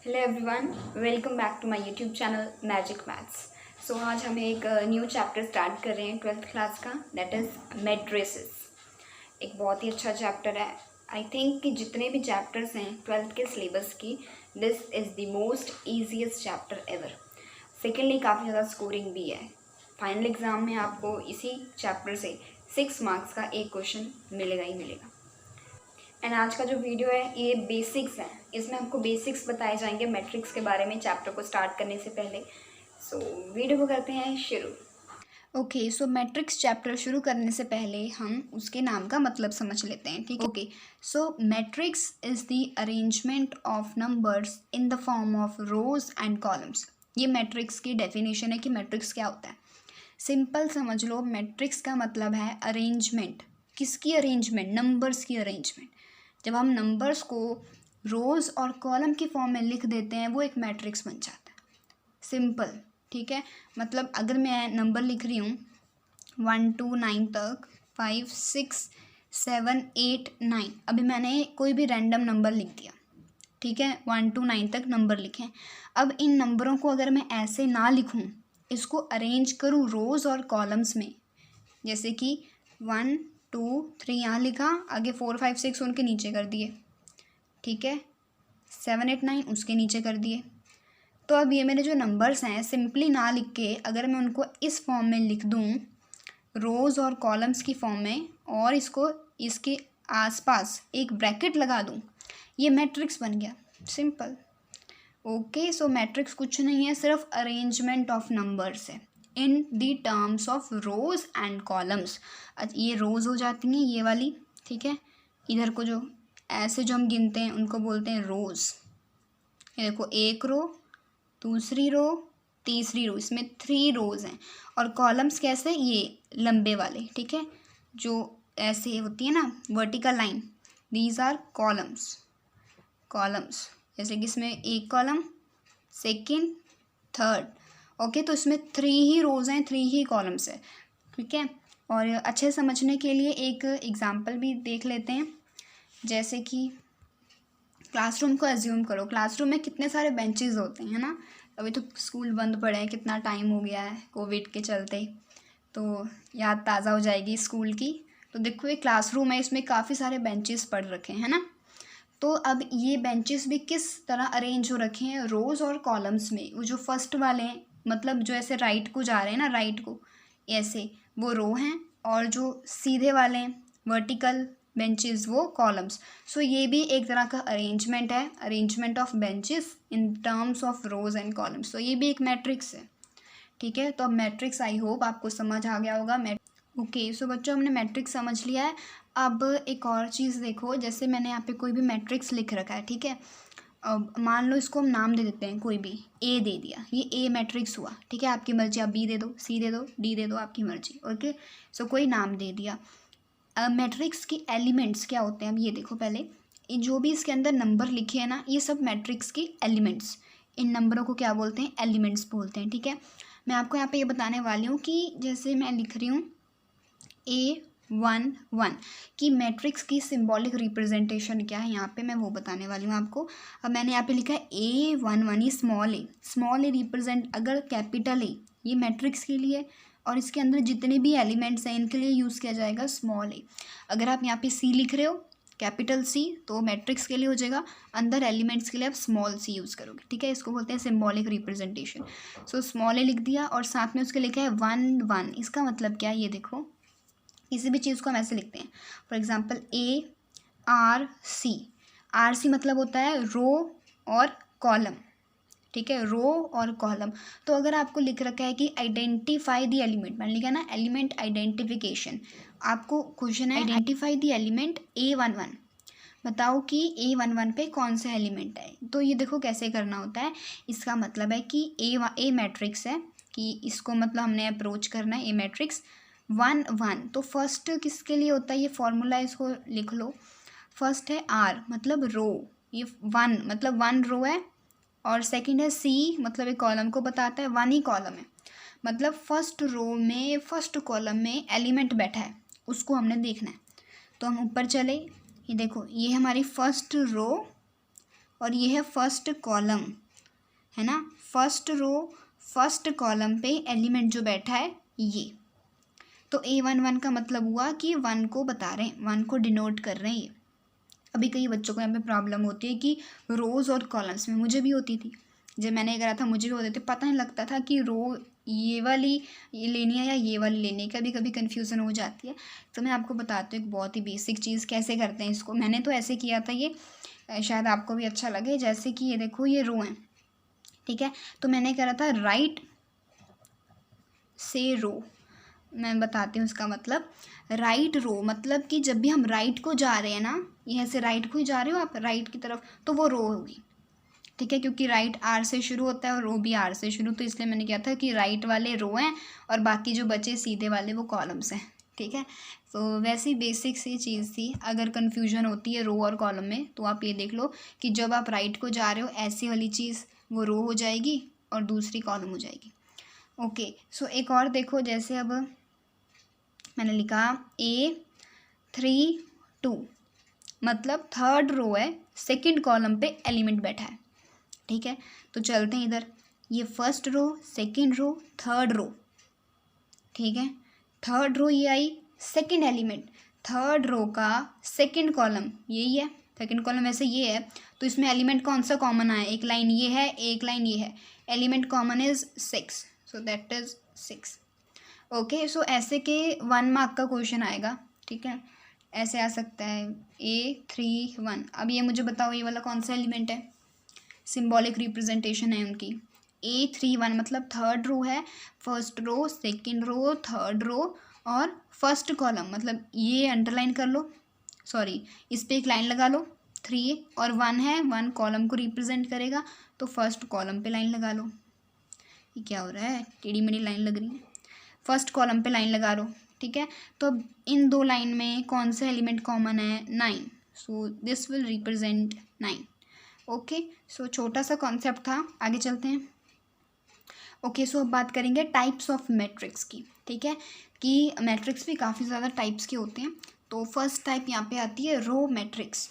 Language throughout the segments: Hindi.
Hello everyone, welcome back to my YouTube channel magic maths. So आज हम एक न्यू चैप्टर स्टार्ट कर रहे हैं 12th क्लास का, दैट इज़ मैट्रिसेस। एक बहुत ही अच्छा चैप्टर है। आई थिंक कि जितने भी चैप्टर्स हैं 12th के सिलेबस की, this is the most easiest chapter ever. Secondly काफ़ी ज़्यादा स्कोरिंग भी है। फाइनल एग्ज़ाम में आपको इसी चैप्टर से 6 मार्क्स का एक क्वेश्चन मिलेगा ही मिलेगा। एंड आज का जो वीडियो है ये बेसिक्स है, इसमें आपको बेसिक्स बताए जाएंगे मैट्रिक्स के बारे में चैप्टर को स्टार्ट करने से पहले। सो वीडियो को करते हैं शुरू। ओके, सो मैट्रिक्स चैप्टर शुरू करने से पहले हम उसके नाम का मतलब समझ लेते हैं, ठीक है। Okay, so matrix is the arrangement of numbers in the form of rows and columns. ये मैट्रिक्स की डेफिनेशन है कि मैट्रिक्स क्या होता है। सिंपल समझ लो, मैट्रिक्स का मतलब है अरेंजमेंट। किसकी अरेंजमेंट? नंबर्स की अरेंजमेंट। जब हम नंबर्स को रोज़ और कॉलम की फॉर्म में लिख देते हैं वो एक मैट्रिक्स बन जाता है। सिंपल, ठीक है। मतलब अगर मैं नंबर लिख रही हूँ 1 to 9 तक, 5 6 7 8 9, अभी मैंने कोई भी रैंडम नंबर लिख दिया, ठीक है। 1 to 9 तक नंबर लिखें। अब इन नंबरों को अगर मैं ऐसे ना लिखूँ, इसको अरेंज करूँ रोज़ और कॉलम्स में, जैसे कि 1 2 3 यहाँ लिखा, आगे 4 5 6 उनके नीचे कर दिए, ठीक है। 7 8 9 उसके नीचे कर दिए। तो अब ये मेरे जो नंबर्स हैं सिंपली ना लिख के अगर मैं उनको इस फॉर्म में लिख दूँ, रोज़ और कॉलम्स की फॉर्म में, और इसको इसके आसपास एक ब्रैकेट लगा दूँ, ये मैट्रिक्स बन गया। सिंपल। ओके, सो मैट्रिक्स कुछ नहीं है, सिर्फ अरेंजमेंट ऑफ नंबर्स है in the terms of rows and columns. ये रोज हो जाती हैं ये वाली, ठीक है। इधर को जो ऐसे जो हम गिनते हैं उनको बोलते हैं रोज। ये देखो, एक रो, दूसरी रो, तीसरी रो, इसमें 3 रोज हैं। और कॉलम्स कैसे? ये लंबे वाले, ठीक है, जो ऐसे होती है ना vertical line, these are columns. Columns जैसे कि इसमें एक कॉलम, सेकंड, थर्ड। ओके, तो इसमें 3 ही रोज़ हैं, 3 ही कॉलम्स है, ठीक है। और अच्छे समझने के लिए एक एग्जांपल भी देख लेते हैं। जैसे कि क्लासरूम को एज्यूम करो, क्लासरूम में कितने सारे बेंचेस होते हैं ना। अभी तो स्कूल बंद पड़े हैं, कितना टाइम हो गया है कोविड के चलते, तो याद ताज़ा हो जाएगी स्कूल की। तो देखो, ये क्लासरूम है, इसमें काफ़ी सारे बेंचेस पड़ रखे हैं ना। तो अब ये बेंचेस भी किस तरह अरेंज हो रखे हैं? रोज़ और कॉलम्स में। वो जो फर्स्ट वाले हैं, मतलब जो ऐसे राइट को जा रहे हैं ना, राइट को ऐसे, वो रो हैं, और जो सीधे वाले हैं वर्टिकल बेंचेस वो कॉलम्स। सो ये भी एक तरह का अरेंजमेंट है, arrangement of benches in terms of rows and columns. तो ये भी एक मैट्रिक्स है, ठीक है। तो अब मैट्रिक्स आई होप आपको समझ आ गया होगा। ओके, सो बच्चों हमने मैट्रिक्स समझ लिया है। अब एक और चीज़ देखो, जैसे मैंने यहाँ पे कोई भी मैट्रिक्स लिख रखा है, ठीक है। अब मान लो इसको हम नाम दे देते हैं, कोई भी ए दे दिया, ये ए मैट्रिक्स हुआ, ठीक है। आपकी मर्जी, आप बी दे दो, सी दे दो, डी दे दो, आपकी मर्जी। ओके, सो कोई नाम दे दिया। मैट्रिक्स की एलिमेंट्स क्या होते हैं? अब ये देखो, पहले जो भी इसके अंदर नंबर लिखे हैं ना, ये सब मैट्रिक्स की एलिमेंट्स। इन नंबरों को क्या बोलते हैं? एलिमेंट्स बोलते हैं, ठीक है। मैं आपको यहाँ पे ये बताने वाली हूँ कि जैसे मैं लिख रही हूँ A11 की मैट्रिक्स की सिंबॉलिक रिप्रेजेंटेशन क्या है, यहाँ पे मैं वो बताने वाली हूँ आपको। अब मैंने यहाँ पे लिखा है A11, ये स्मॉल ए रिप्रेजेंट, अगर कैपिटल ए ये मैट्रिक्स के लिए, और इसके अंदर जितने भी एलिमेंट्स हैं इनके लिए यूज़ किया जाएगा स्मॉल ए। अगर आप यहाँ पे सी लिख रहे हो, कैपिटल सी, तो मैट्रिक्स के लिए हो जाएगा, अंदर एलिमेंट्स के लिए आप स्मॉल सी यूज़ करोगे, ठीक है। इसको बोलते हैं सिंबॉलिक रिप्रेजेंटेशन। सो स्मॉल ए लिख दिया, और साथ में उसके लिखा है 1 1। इसका मतलब क्या है ये देखो, किसी भी चीज़ को हम ऐसे लिखते हैं। फॉर एग्जांपल ARC मतलब होता है रो और कॉलम, ठीक है, रो और कॉलम। तो अगर आपको लिख रखा है कि आइडेंटिफाई द एलिमेंट, मैंने लिखा ना एलिमेंट आइडेंटिफिकेशन, आपको क्वेश्चन है आइडेंटिफाई द एलिमेंट A11, बताओ कि A11 पे कौन सा एलिमेंट है। तो ये देखो कैसे करना होता है। इसका मतलब है कि ए मैट्रिक्स है, कि इसको मतलब हमने अप्रोच करना है। ए मैट्रिक्स 1 1, तो फर्स्ट किसके लिए होता है ये फॉर्मूला, इसको लिख लो। फर्स्ट है R मतलब रो, ये 1 मतलब 1 रो है, और सेकंड है C मतलब एक कॉलम को बताता है, 1 ही कॉलम है, मतलब फर्स्ट रो में फर्स्ट कॉलम में एलिमेंट बैठा है, उसको हमने देखना है। तो हम ऊपर चले, ये देखो, ये हमारी फर्स्ट रो और ये है फर्स्ट कॉलम, है ना। फर्स्ट रो फर्स्ट कॉलम पे एलिमेंट जो बैठा है ये, तो A11 का मतलब हुआ कि 1 को बता रहे हैं, 1 को डिनोट कर रहे हैं ये। अभी कई बच्चों को यहाँ पे प्रॉब्लम होती है कि रोज़ और कॉलम्स में, मुझे भी होती थी जब मैंने ये करा था, मुझे भी होते थे, पता नहीं लगता था कि रो ये वाली ये लेनी है या ये वाली लेनी है, कभी कभी कन्फ्यूज़न हो जाती है। तो मैं आपको बताती हूँ एक बहुत ही बेसिक चीज़ कैसे करते हैं इसको। मैंने तो ऐसे किया था ये, शायद आपको भी अच्छा लगे। जैसे कि ये देखो ये रो है, ठीक है, तो मैंने करा था राइट से रो। मैं बताती हूँ उसका मतलब। राइट रो मतलब कि जब भी हम राइट को जा रहे हैं ना, यहाँ से राइट को ही जा रहे हो आप राइट की तरफ, तो वो रो होगी, ठीक है, क्योंकि राइट आर से शुरू होता है और रो भी आर से शुरू, तो इसलिए मैंने किया था कि राइट वाले रो हैं और बाकी जो बचे सीधे वाले वो कॉलम्स हैं, ठीक है। तो वैसी बेसिक सी चीज़ थी। अगर कन्फ्यूजन होती है रो और कॉलम में तो आप ये देख लो कि जब आप राइट को जा रहे हो ऐसी वाली चीज़ वो रो हो जाएगी और दूसरी कॉलम हो जाएगी। ओके, सो एक और देखो, जैसे अब मैंने लिखा A32 मतलब थर्ड रो है, सेकंड कॉलम पे एलिमेंट बैठा है, ठीक है। तो चलते हैं इधर, ये first row, second row, third row, ठीक है। थर्ड रो ये I, second element, third row का सेकंड कॉलम यही है, सेकंड कॉलम वैसे ये है, तो इसमें एलिमेंट कौन सा कॉमन आया, एक लाइन ये है एक लाइन ये है, element common is 6, so that is 6। Okay, so ऐसे के 1 मार्क का क्वेश्चन आएगा, ठीक है, ऐसे आ सकता है A31। अब ये मुझे बताओ ये वाला कौन सा एलिमेंट है, सिंबॉलिक रिप्रेजेंटेशन है उनकी। A31 मतलब थर्ड रो है, first row second row third row और फर्स्ट कॉलम, मतलब ये अंडरलाइन कर लो, सॉरी इस पर एक लाइन लगा लो, 3 और 1 है, 1 कॉलम को रिप्रेजेंट करेगा, तो फर्स्ट कॉलम पे लाइन लगा लो। ये क्या हो रहा है, टेढ़ी मेढ़ी लाइन लग रही है, फर्स्ट कॉलम पे लाइन लगा लो, ठीक है। तो अब इन दो लाइन में कौन सा एलिमेंट कॉमन है, 9, so this will represent 9। Okay, so छोटा सा कॉन्सेप्ट था, आगे चलते हैं। ओके, सो अब बात करेंगे टाइप्स ऑफ मैट्रिक्स की, ठीक है, कि मैट्रिक्स भी काफ़ी ज़्यादा टाइप्स के होते हैं। तो फर्स्ट टाइप यहाँ पे आती है row matrix.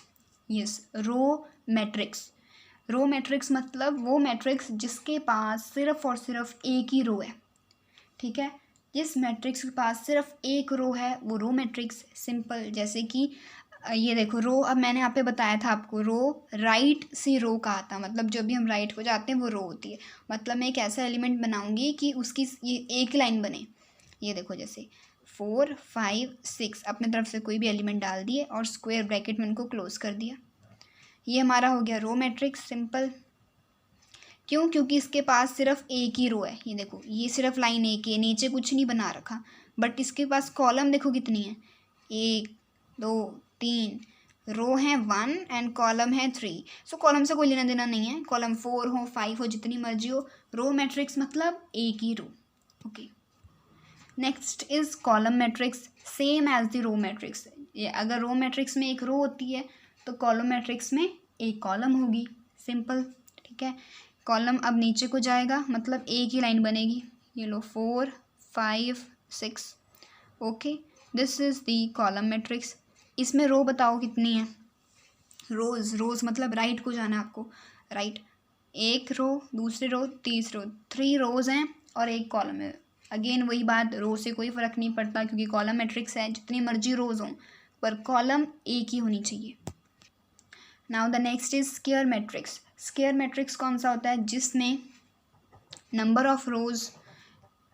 Yes, row matrix. Row matrix मतलब वो मैट्रिक्स जिसके पास सिर्फ और सिर्फ एक ही रो है, ठीक है। जिस मैट्रिक्स के पास सिर्फ एक रो है वो रो मैट्रिक्स। सिंपल, जैसे कि ये देखो रो, अब मैंने यहाँ पे बताया था आपको, रो राइट से रो कहा था, मतलब जब भी हम राइट को जाते हैं वो रो होती है। मतलब मैं एक ऐसा एलिमेंट बनाऊंगी कि उसकी ये एक लाइन बने। ये देखो जैसे 4 5 6 अपने तरफ से कोई भी एलिमेंट डाल दिए और स्क्वायर ब्रैकेट में उनको क्लोज कर दिया, ये हमारा हो गया रो मैट्रिक्स। सिंपल, क्यों, क्योंकि इसके पास सिर्फ एक ही रो है। ये देखो ये सिर्फ लाइन एक है, नीचे कुछ नहीं बना रखा, बट इसके पास कॉलम देखो कितनी है, 1 2 3 रो है 1 एंड कॉलम है 3। सो कॉलम से कोई लेना देना नहीं है, कॉलम 4 हो 5 हो जितनी मर्जी हो, रो मैट्रिक्स मतलब एक ही row. Okay, next is column matrix, same as the row matrix. ये अगर रो मैट्रिक्स में एक रो होती है तो कॉलम मैट्रिक्स में एक कॉलम होगी। सिंपल, ठीक है। कॉलम अब नीचे को जाएगा मतलब एक ही लाइन बनेगी। ये लो 4 5 6। Okay, this is the column matrix. इसमें रो बताओ कितनी है, रोज, रोज मतलब राइट को जाना है आपको, राइट, एक रो दूसरी रो तीसरी रो, 3 रोज हैं और एक कॉलम है। अगेन वही बात, रो से कोई फर्क नहीं पड़ता क्योंकि कॉलम मैट्रिक्स है, जितनी मर्जी रोज हों पर कॉलम एक ही होनी चाहिए। Now the next is square matrix. Square matrix कौन सा होता है, जिसमें number of rows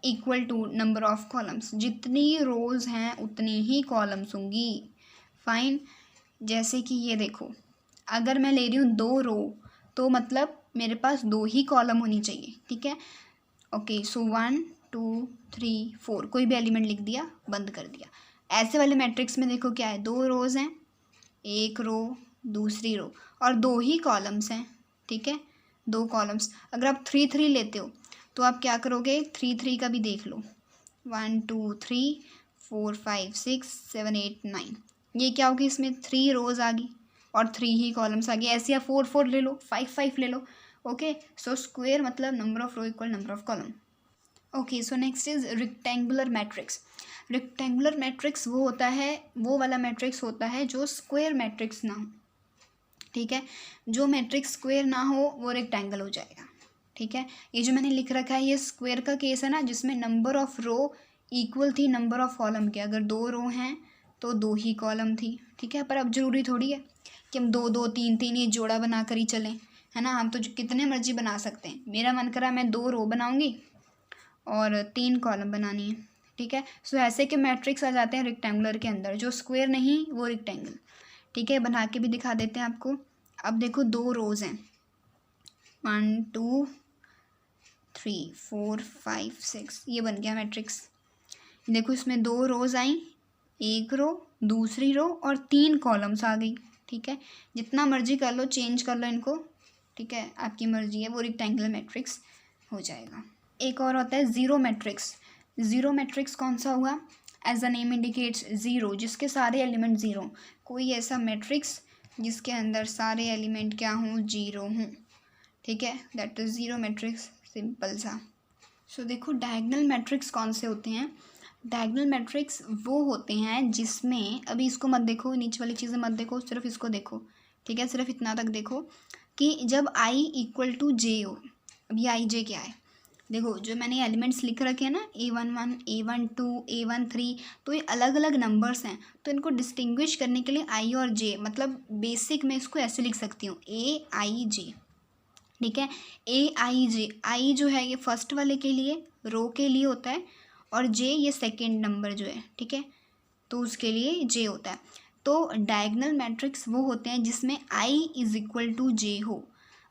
equal to number of columns, जितनी रोज हैं उतनी ही कॉलम्स होंगी। फाइन, जैसे कि ये देखो अगर मैं ले रही हूँ 2 रो तो मतलब मेरे पास 2 ही कॉलम होनी चाहिए, ठीक है। ओके, सो 1 2 3 4 कोई भी एलिमेंट लिख दिया, बंद कर दिया। ऐसे वाले मैट्रिक्स में देखो क्या है, 2 रोज हैं, एक रो दूसरी रो और 2 ही कॉलम्स हैं, ठीक है, 2 कॉलम्स। अगर आप 3 3 लेते हो तो आप क्या करोगे, 3 3 का भी देख लो, 1 2 3 4 5 6 7 8 9, ये क्या होगी, इसमें 3 रोज आ गई और 3 ही कॉलम्स आ गई। ऐसे आप 4 4 ले लो, 5 5 ले लो। ओके, सो स्क्वायर मतलब number of row equal number of column. Okay, so next is rectangular matrix. Rectangular matrix वो होता है, वो वाला मैट्रिक्स होता है जो स्क्वायर मैट्रिक्स ना हो, ठीक है। जो मैट्रिक्स स्क्वायर ना हो वो रेक्टेंगल हो जाएगा, ठीक है। ये जो मैंने लिख रखा है ये स्क्वायर का केस है ना, जिसमें नंबर ऑफ रो इक्वल थी नंबर ऑफ कॉलम के। अगर 2 रो हैं तो 2 ही कॉलम थी, ठीक है। पर अब ज़रूरी थोड़ी है कि हम 2 2 3 3 ये जोड़ा बना कर ही चलें, है ना। हम तो कितने मर्जी बना सकते हैं। मेरा मन करा मैं 2 रो बनाऊंगी और 3 कॉलम बनानी है, ठीक है। सो ऐसे के मैट्रिक्स आ जाते हैं रेक्टेंगुलर के अंदर। जो स्क्वायर नहीं वो रेक्टेंगल, ठीक है। बना के भी दिखा देते हैं आपको। अब देखो 2 रोज़ हैं, 1 2 3 4 5 6, ये बन गया मैट्रिक्स। देखो इसमें 2 रोज़ आई, 1 रो, दूसरी रो और 3 कॉलम्स आ गई, ठीक है। जितना मर्जी कर लो, चेंज कर लो इनको, ठीक है, आपकी मर्जी है, वो रेक्टेंगुलर मैट्रिक्स हो जाएगा। एक और होता है ज़ीरो मैट्रिक्स। ज़ीरो मैट्रिक्स कौन सा हुआ? As the name indicates zero, जिसके सारे एलिमेंट ज़ीरो। कोई ऐसा मैट्रिक्स जिसके अंदर सारे एलिमेंट क्या हों? ज़ीरो हों, ठीक है, that is zero matrix, simple सा। सो देखो डायगोनल मैट्रिक्स कौन से होते हैं? डायगोनल मैट्रिक्स वो होते हैं जिसमें, अभी इसको मत देखो, नीचे वाली चीज़ें मत देखो, सिर्फ इसको देखो, ठीक है। सिर्फ इतना तक देखो कि जब i इक्वल टू जे हो। अब ये आई जे क्या है? देखो जो मैंने एलिमेंट्स लिख रखे हैं ना, A11 A12 A13, तो ये अलग अलग नंबर्स हैं। तो इनको डिस्टिंग्विश करने के लिए i और j, मतलब बेसिक में इसको ऐसे लिख सकती हूँ AIJ, ठीक है। AIJ, आई जो है ये फर्स्ट वाले के लिए, रो के लिए होता है, और जे ये सेकेंड नंबर जो है, ठीक है, तो उसके लिए जे होता है। तो डायगोनल मैट्रिक्स वो होते हैं जिसमें i इज़ इक्वल टू जे हो।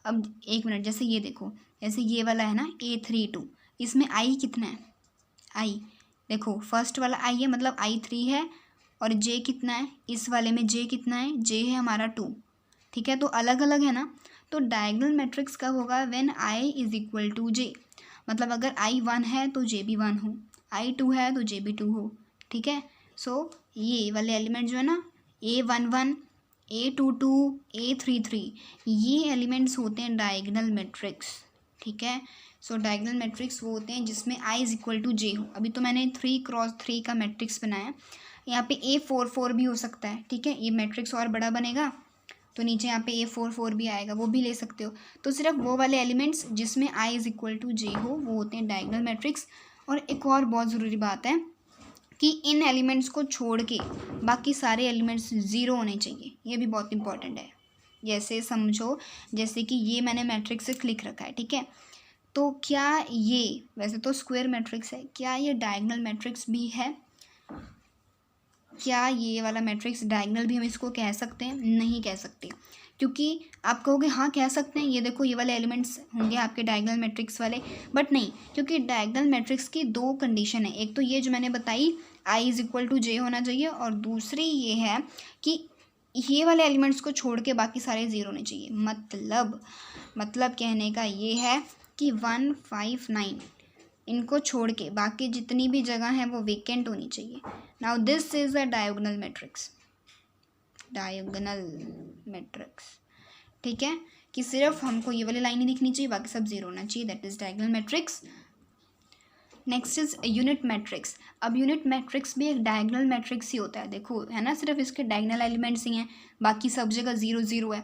अब एक मिनट, जैसे ये देखो, जैसे ये वाला है ना A32, इसमें i कितना है? i देखो फर्स्ट वाला i है, मतलब i3 है, और j कितना है? इस वाले में j कितना है? j है हमारा 2, ठीक है। तो अलग अलग है ना। तो डायगोनल मैट्रिक्स कब होगा? When i is equal to j, मतलब अगर i 1 है तो j भी 1 हो, i 2 है तो j भी 2 हो, ठीक है। सो ये वाले एलिमेंट जो है ना, A11 A22 A33, ये एलिमेंट्स होते हैं डायगोनल मैट्रिक्स, ठीक है। सो डायगोनल मैट्रिक्स वो होते हैं जिसमें i इज़ इक्वल टू जे हो। अभी तो मैंने 3x3 का मैट्रिक्स बनाया, यहाँ पे A44 भी हो सकता है, ठीक है। ये मैट्रिक्स और बड़ा बनेगा तो नीचे यहाँ पे A44 भी आएगा, वो भी ले सकते हो। तो सिर्फ वो वाले एलिमेंट्स जिसमें i इज़ इक्वल टू जे हो वो होते हैं डायगोनल मैट्रिक्स। और एक और बहुत ज़रूरी बात है कि इन एलिमेंट्स को छोड़ के बाकी सारे एलिमेंट्स ज़ीरो होने चाहिए, ये भी बहुत इंपॉर्टेंट है। जैसे समझो, जैसे कि ये मैंने मैट्रिक्स लिख रखा है, ठीक है। तो क्या ये, वैसे तो स्क्वायर मैट्रिक्स है, क्या ये डायगोनल मैट्रिक्स भी है? क्या ये वाला मैट्रिक्स डायगोनल भी हम इसको कह सकते हैं? नहीं कह सकते, क्योंकि आप कहोगे हाँ कह सकते हैं, ये देखो ये वाले एलिमेंट्स होंगे आपके डायगोनल मैट्रिक्स वाले, बट नहीं, क्योंकि डायगोनल मैट्रिक्स की 2 कंडीशन है। एक तो ये जो मैंने बताई, i इज़ इक्वल टू जे होना चाहिए, और दूसरी ये है कि ये वाले एलिमेंट्स को छोड़ के बाकी सारे ज़ीरो होने चाहिए। मतलब कहने का ये है कि 1 5 9 इनको छोड़ के बाकी जितनी भी जगह है वो वेकेंट होनी चाहिए। Now this is a diagonal matrix, ठीक है, कि सिर्फ हमको ये वाली लाइन ही दिखनी चाहिए, बाकी सब ज़ीरो होना चाहिए, that is diagonal matrix. Next is unit matrix. अब यूनिट मैट्रिक्स भी एक डायगोनल मैट्रिक्स ही होता है, देखो है ना, सिर्फ इसके डायगोनल एलिमेंट्स ही हैं, बाकी सब जगह ज़ीरो ज़ीरो है।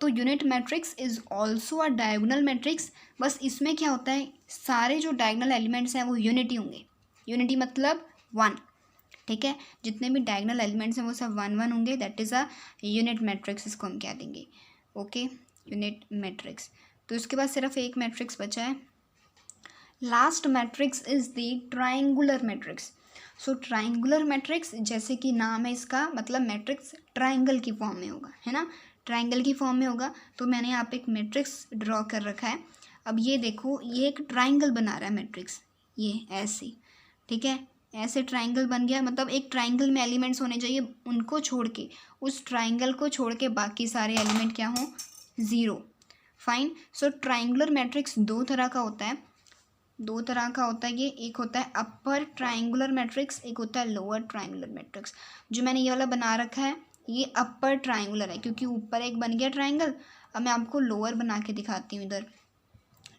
तो unit matrix is also a diagonal matrix, बस इसमें क्या होता है, सारे जो डायगोनल एलिमेंट्स हैं वो यूनिटी होंगे। यूनिटी मतलब 1, ठीक है, जितने भी डायगोनल एलिमेंट्स हैं वो सब 1 1 होंगे, that is a unit matrix, इसको हम कह देंगे, ओके, यूनिट मैट्रिक्स। तो इसके बाद सिर्फ एक मैट्रिक्स बचा है, last matrix is the triangular matrix. So triangular matrix, जैसे कि नाम है इसका, मतलब मैट्रिक्स ट्राइंगल की फॉर्म में होगा, है ना, ट्राइंगल की फॉर्म में होगा। तो मैंने यहाँ पे एक मैट्रिक्स ड्रॉ कर रखा है। अब ये देखो, ये एक ट्राइंगल बना रहा है मैट्रिक्स, ये ऐसे, ठीक है, ऐसे ट्राइंगल बन गया। मतलब एक ट्राइंगल में एलिमेंट्स होने चाहिए, उनको छोड़ के, उस ट्राइंगल को छोड़ के बाकी सारे एलिमेंट क्या हों? ज़ीरो। फाइन। सो ट्राइंगुलर मैट्रिक्स 2 तरह का होता है, ये एक होता है अपर ट्राइंगुलर मैट्रिक्स, एक होता है लोअर ट्राइंगुलर मैट्रिक्स। जो मैंने ये वाला बना रखा है ये अपर ट्राइंगुलर है, क्योंकि ऊपर एक बन गया ट्राइंगल। अब मैं आपको लोअर बना के दिखाती हूँ। इधर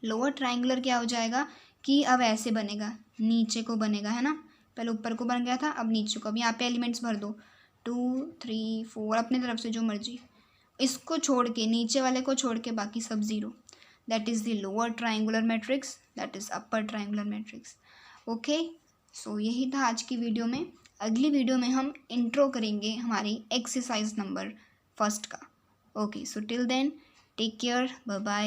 लोअर ट्राइंगुलर क्या हो जाएगा कि अब ऐसे बनेगा, नीचे को बनेगा, है ना, पहले ऊपर को बन गया था, अब नीचे को। अब यहाँ पे एलिमेंट्स भर दो, 2 3 4 अपने तरफ से जो मर्जी, इसको छोड़ के, नीचे वाले को छोड़ के बाकी सब zero, that is the lower triangular matrix, that is upper triangular matrix. Okay, so यही था आज की वीडियो में। अगली वीडियो में हम इंट्रो करेंगे हमारी एक्सरसाइज नंबर 1 का। Okay, so till then take care, bye bye.